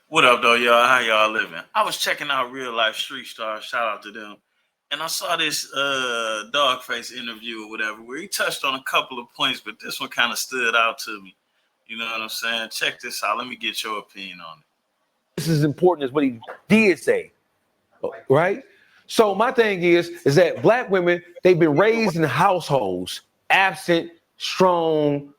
What up, though, y'all? How y'all living? I was checking out Real Life Street Stars. Shout out to them. And I saw this Dawgface interview or whatever where he touched on a couple of points, but this one kind of stood out to me. You know what I'm saying? Check this out. Let me get your opinion on it. This is important as what he did say, right? So my thing is that black women, they've been raised in households absent strong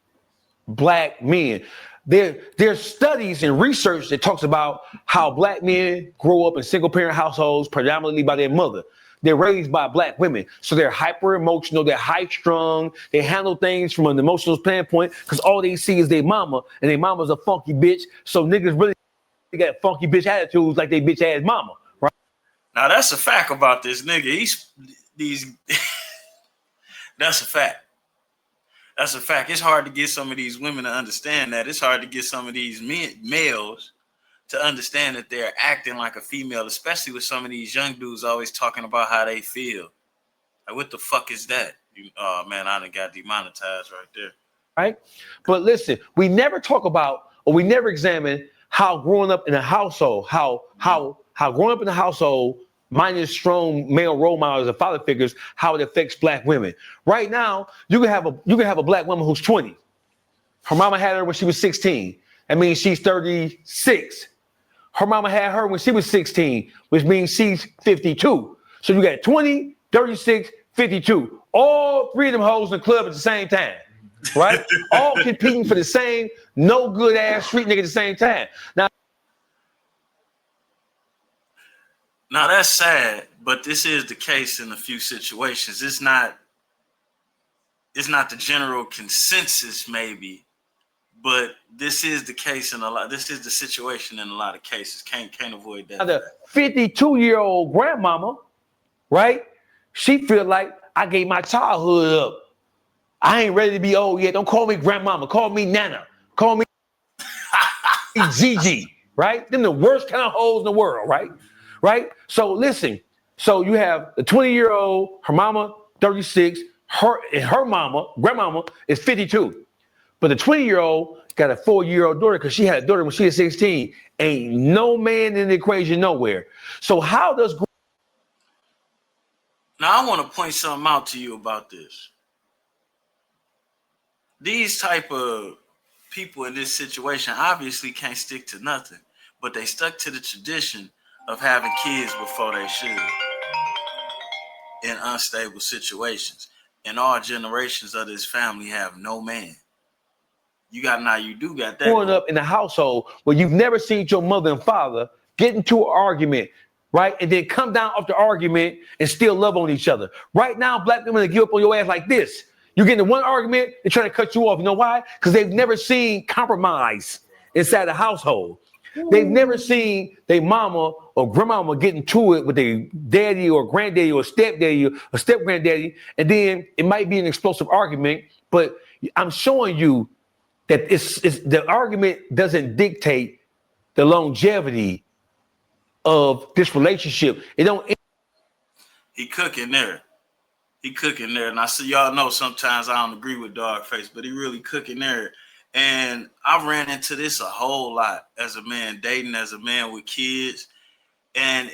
black men. There's studies and research that talks about how black men grow up in single parent households predominantly by their mother. They're raised by black women. So they're hyper emotional, they're high strung, they handle things from an emotional standpoint because all they see is their mama, and their mama's a funky bitch. So niggas really got funky bitch attitudes like they bitch ass mama, right? Now that's a fact about this nigga. He's these. That's a fact. That's a fact. It's hard to get some of these women to understand that. It's hard to get some of these males to understand that they're acting like a female, especially with some of these young dudes always talking about how they feel. Like, what the fuck is that? Oh man, I done got demonetized right there. Right? But listen, we never talk about or we never examine how growing up in a household, how growing up in a household minus strong male role models and father figures, how it affects black women. Right now, you can have a black woman who's 20. Her mama had her when she was 16. That means she's 36. Her mama had her when she was 16, which means she's 52. So you got 20, 36, 52. All three of them hoes in the club at the same time. Right? All competing for the same no good ass street nigga at the same time. Now that's sad, but this is the case in a few situations. It's not the general consensus, maybe, but this is the case in a lot. This is the situation in a lot of cases. Can't avoid that. The 52-year-old grandmama, right? She feel like I gave my childhood up. I ain't ready to be old yet. Don't call me grandmama. Call me Nana. Call me Gigi, right? Them the worst kind of hoes in the world, right? Right? So listen. So you have the 20-year-old, her mama, 36, her mama, grandmama, is 52. But the 20-year-old got a 4-year-old daughter because she had a daughter when she was 16. Ain't no man in the equation nowhere. So how does... Now I want to point something out to you about this. These type of people in this situation obviously can't stick to nothing, but they stuck to the tradition of having kids before they should in unstable situations. And all generations of this family have no man. You got that. Growing up in a household where you've never seen your mother and father get into an argument, right? And then come down off the argument and still love on each other. Right now, black women give up on your ass like this. You get into one argument, they're trying to cut you off. You know why? Because they've never seen compromise inside the household. They've never seen their mama or grandmama get into it with their daddy or granddaddy or stepdaddy or step granddaddy, and then it might be an explosive argument. But I'm showing you that it's the argument doesn't dictate the longevity of this relationship. It don't. He cooking there. And I see y'all know sometimes I don't agree with Dawgface, but he really cooking there. And I ran into this a whole lot as a man, dating as a man with kids. And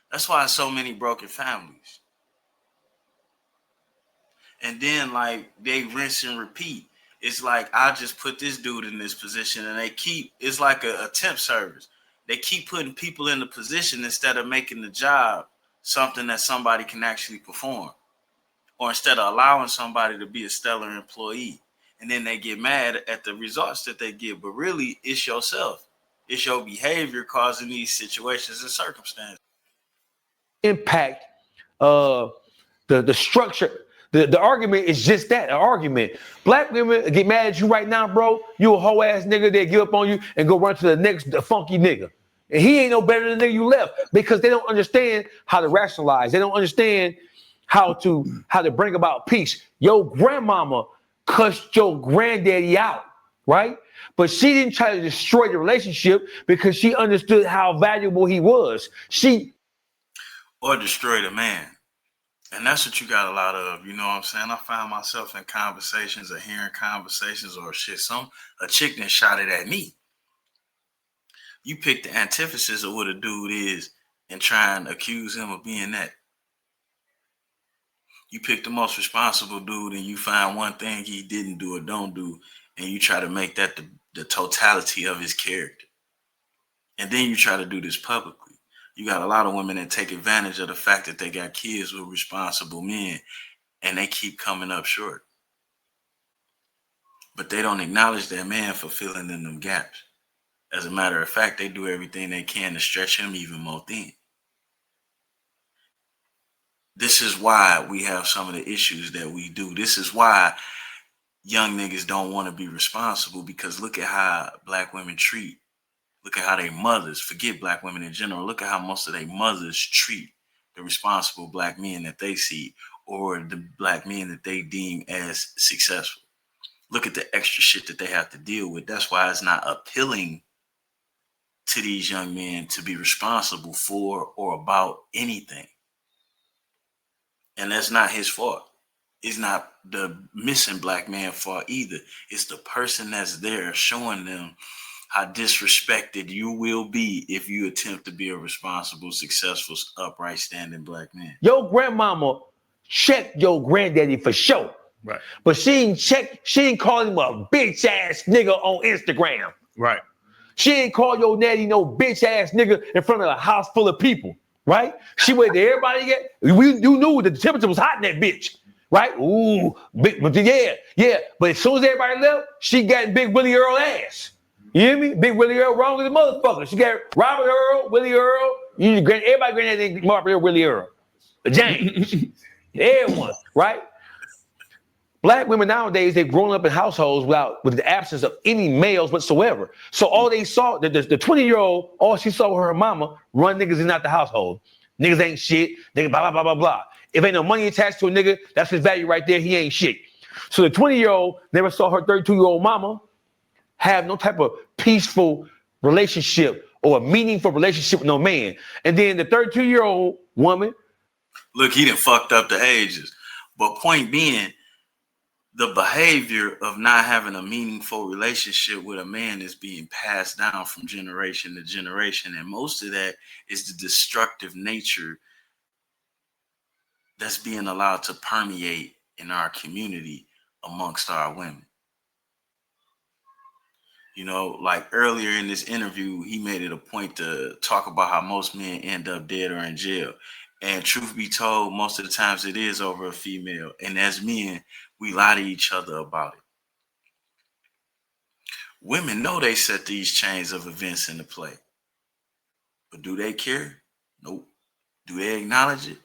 that's why so many broken families. And then like they rinse and repeat. It's like I just put this dude in this position, and it's like a temp service. They keep putting people in the position instead of making the job something that somebody can actually perform, or instead of allowing somebody to be a stellar employee. And then they get mad at the results that they get. But really, it's yourself. It's your behavior causing these situations and circumstances. Impact the structure. The argument is just that, an argument. Black women get mad at you right now, bro. You a hoe ass nigga, they give up on you and go run to the next funky nigga. And he ain't no better than the nigga you left, because they don't understand how to rationalize. They don't understand how to bring about peace. Your grandmama cussed your granddaddy out, right? But she didn't try to destroy the relationship because she understood how valuable he was. Or destroy the man. And that's what you got a lot of, you know what I'm saying? I find myself in conversations or hearing conversations or shit. A chick that shot it at me. You pick the antithesis of what a dude is and try and accuse him of being that. You pick the most responsible dude and you find one thing he didn't do or don't do, and you try to make that the totality of his character. And then you try to do this publicly. You got a lot of women that take advantage of the fact that they got kids with responsible men and they keep coming up short. But they don't acknowledge that man for filling in them gaps. As a matter of fact, they do everything they can to stretch him even more thin. This is why we have some of the issues that we do. This is why young niggas don't want to be responsible, because look at how black women treat. Look at how they mothers, forget black women in general, look at how most of their mothers treat the responsible black men that they see or the black men that they deem as successful. Look at the extra shit that they have to deal with. That's why it's not appealing to these young men to be responsible for or about anything. And that's not his fault. It's not the missing black man fault either. It's the person that's there showing them how disrespected you will be if you attempt to be a responsible, successful, upright, standing black man. Your grandmama checked your granddaddy for sure. Right. But she ain't call him a bitch ass nigga on Instagram. Right. She ain't call your daddy no bitch ass nigga in front of a house full of people. Right? She went to everybody get. You knew that the temperature was hot in that bitch. Right? Ooh, yeah. But as soon as everybody left, she got Big Willie Earl ass. You hear me? Big Willie Earl wrong with the motherfucker. She got Robert Earl, Willie Earl. Everybody granddaddy Robert Earl, Willie Earl. James. Everyone, right? Black women nowadays, they've grown up in households with the absence of any males whatsoever. So all they saw, the 20-year-old, all she saw was her mama run niggas in out the household. Niggas ain't shit. Niggas blah, blah, blah, blah, blah. If ain't no money attached to a nigga, that's his value right there. He ain't shit. So the 20-year-old never saw her 32-year-old mama have no type of peaceful relationship or a meaningful relationship with no man. And then the 32-year-old woman. Look, he done fucked up the ages. But point being, the behavior of not having a meaningful relationship with a man is being passed down from generation to generation. And most of that is the destructive nature that's being allowed to permeate in our community amongst our women. You know, like earlier in this interview, he made it a point to talk about how most men end up dead or in jail. And truth be told, most of the times it is over a female. And as men, we lie to each other about it. Women know they set these chains of events into play. But do they care? Nope. Do they acknowledge it?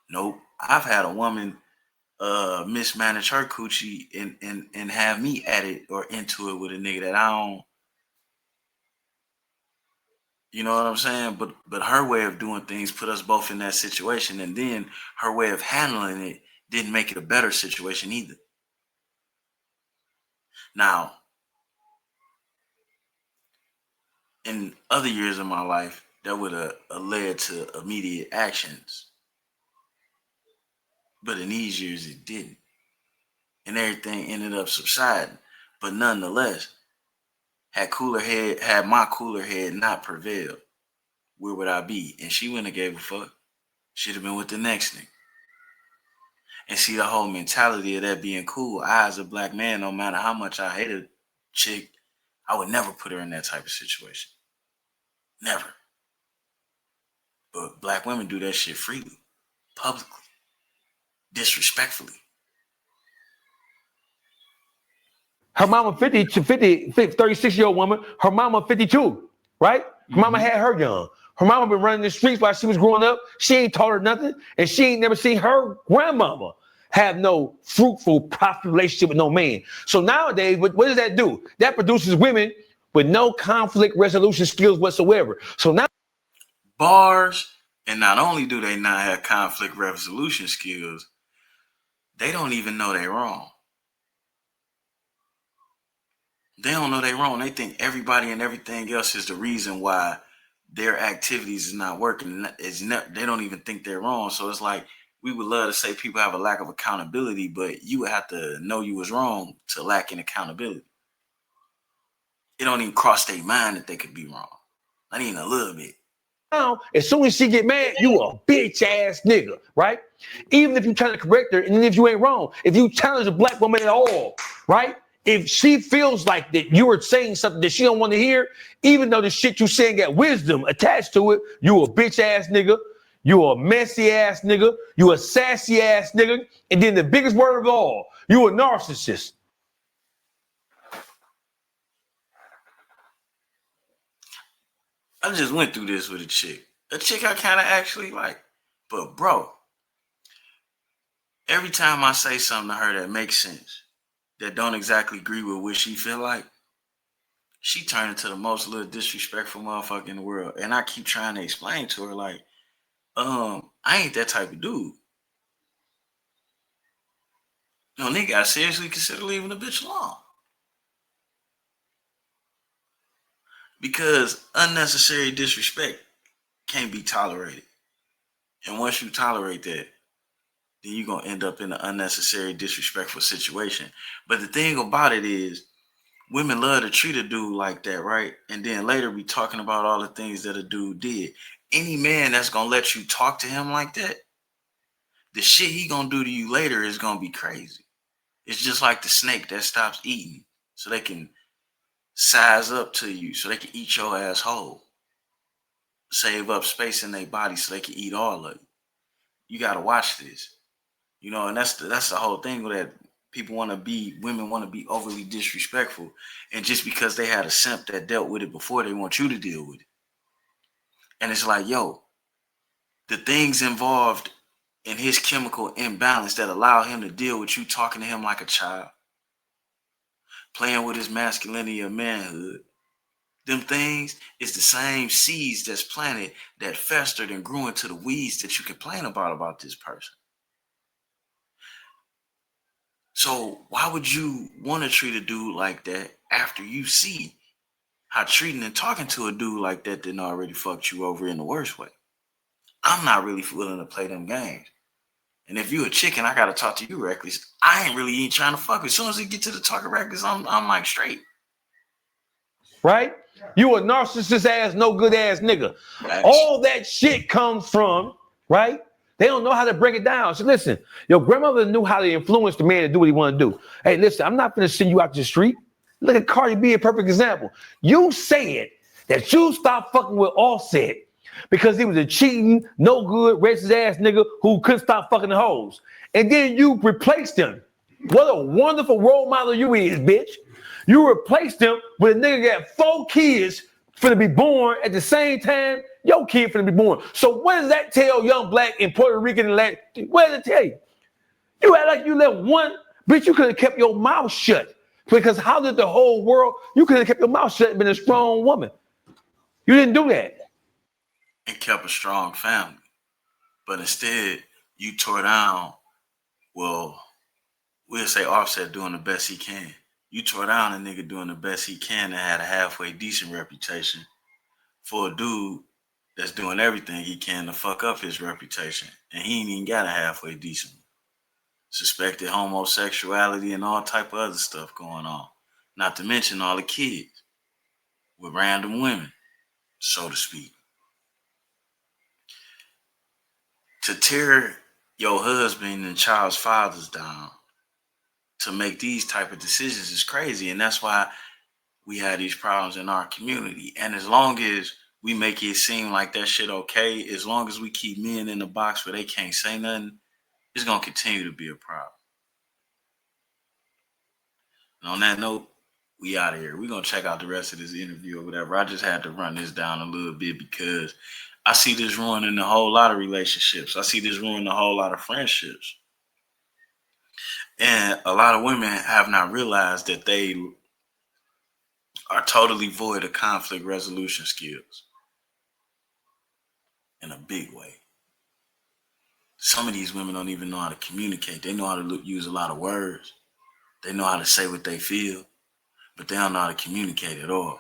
Nope. I've had a woman mismanage her coochie and have me at it or into it with a nigga that I don't. You know what I'm saying? But her way of doing things put us both in that situation. And then her way of handling it didn't make it a better situation either. Now, in other years of my life, that would have led to immediate actions. But in these years, it didn't. And everything ended up subsiding. But nonetheless, had my cooler head not prevailed, where would I be? And she wouldn't have gave a fuck. She'd have been with the next nigga. And see, the whole mentality of that being cool, I as a black man, no matter how much I hate a chick, I would never put her in that type of situation. Never. But black women do that shit freely, publicly, disrespectfully. Her mama 36-year-old woman, her mama 52, right? Her mama had her young. Her mama been running the streets while she was growing up. She ain't taught her nothing. And she ain't never seen her grandmama have no fruitful, profitable relationship with no man. So nowadays, what does that do? That produces women with no conflict resolution skills whatsoever. So now Bars, and not only do they not have conflict resolution skills, they don't even know they're wrong. They don't know they're wrong. They think everybody and everything else is the reason why their activities is not working. They don't even think they're wrong. So it's like we would love to say people have a lack of accountability, but you would have to know you was wrong to lack in accountability. It don't even cross their mind that they could be wrong. Not even a little bit. Now, as soon as she get mad, you a bitch ass nigga, right? Even if you trying to correct her, and even if you ain't wrong, if you challenge a black woman at all, right? If she feels like that you are saying something that she don't want to hear, even though the shit you saying got wisdom attached to it, you a bitch ass nigga, you a messy ass nigga, you a sassy ass nigga, and then the biggest word of all, you a narcissist. I just went through this with a chick I kind of actually like. But bro, every time I say something to her that makes sense, that don't exactly agree with what she feel like, she turned into the most little disrespectful motherfucker in the world. And I keep trying to explain to her, like, I ain't that type of dude. No, nigga, I seriously consider leaving a bitch alone. Because unnecessary disrespect can't be tolerated. And once you tolerate that, then you're going to end up in an unnecessary disrespectful situation. But the thing about it is, women love to treat a dude like that, right? And then later be talking about all the things that a dude did. Any man that's going to let you talk to him like that, the shit he going to do to you later is going to be crazy. It's just like the snake that stops eating so they can size up to you, so they can eat your ass whole. Save up space in their body so they can eat all of it. You got to watch this. You know, and that's the whole thing with that. Women want to be overly disrespectful. And just because they had a simp that dealt with it before, they want you to deal with it. And it's like, yo, the things involved in his chemical imbalance that allow him to deal with you talking to him like a child, playing with his masculinity or manhood, them things is the same seeds that's planted that festered and grew into the weeds that you complain about this person. So why would you want to treat a dude like that after you see how treating and talking to a dude like that didn't already fucked you over in the worst way? I'm not really willing to play them games. And if you a chicken, I gotta talk to you reckless. I ain't really trying to fuck. As soon as it get to the talking reckless, I'm like straight. Right? You a narcissist ass, no good ass nigga. Nice. All that shit comes from, right? They don't know how to break it down. So listen, your grandmother knew how to influence the man to do what he want to do. Hey, listen, I'm not going to send you out to the street. Look at Cardi B, a perfect example. You said that you stopped fucking with Offset because he was a cheating, no good, racist ass nigga who couldn't stop fucking the hoes. And then you replaced him. What a wonderful role model you is, bitch. You replaced him with a nigga got 4 kids finna be born at the same time your kid finna be born. So what does that tell young black and Puerto Rican and Latin? What does it tell you? You act like you left one, bitch, you could have kept your mouth shut. Because how did the whole world, you could have kept your mouth shut and been a strong woman. You didn't do that. And kept a strong family. But instead, you tore down, well, we'll say Offset doing the best he can. You tore down a nigga doing the best he can and had a halfway decent reputation for a dude that's doing everything he can to fuck up his reputation. And he ain't even got a halfway decent one. Suspected homosexuality and all type of other stuff going on. Not to mention all the kids with random women, so to speak. To tear your husband and child's fathers down to make these type of decisions is crazy. And that's why we have these problems in our community. And as long as we make it seem like that shit okay, as long as we keep men in the box where they can't say nothing, it's going to continue to be a problem. And on that note, we out of here. We're going to check out the rest of this interview or whatever. I just had to run this down a little bit because I see this ruining a whole lot of relationships. I see this ruining a whole lot of friendships. And a lot of women have not realized that they are totally void of conflict resolution skills in a big way. Some of these women don't even know how to communicate. They know how to use a lot of words. They know how to say what they feel, but they don't know how to communicate at all.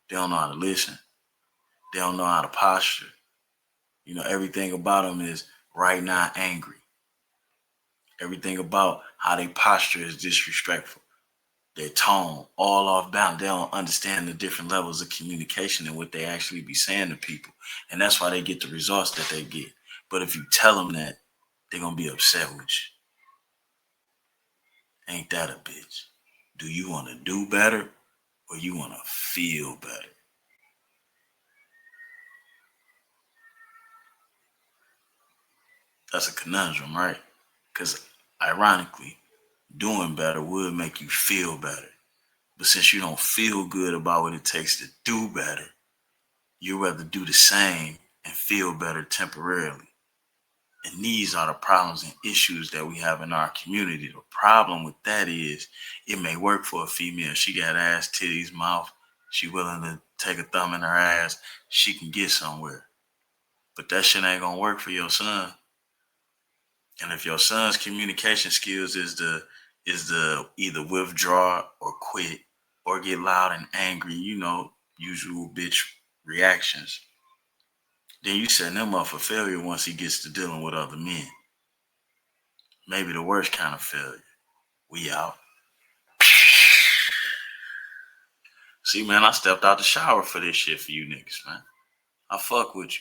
They don't know how to listen. They don't know how to posture. You know, everything about them is right now angry. Everything about how they posture is disrespectful. Their tone, all off balance. They don't understand the different levels of communication and what they actually be saying to people. And that's why they get the results that they get. But if you tell them that, they're going to be upset with you. Ain't that a bitch? Do you want to do better or you want to feel better? That's a conundrum, right? Because ironically, doing better would make you feel better. But since you don't feel good about what it takes to do better, you'd rather do the same and feel better temporarily. And these are the problems and issues that we have in our community. The problem with that is it may work for a female. She got ass, titties, mouth. She willing to take a thumb in her ass. She can get somewhere. But that shit ain't gonna work for your son. And if your son's communication skills is the either withdraw or quit or get loud and angry, usual bitch reactions, then you setting him up for failure once he gets to dealing with other men. Maybe the worst kind of failure. We out. See, man, I stepped out the shower for this shit for you niggas, man. I fuck with you.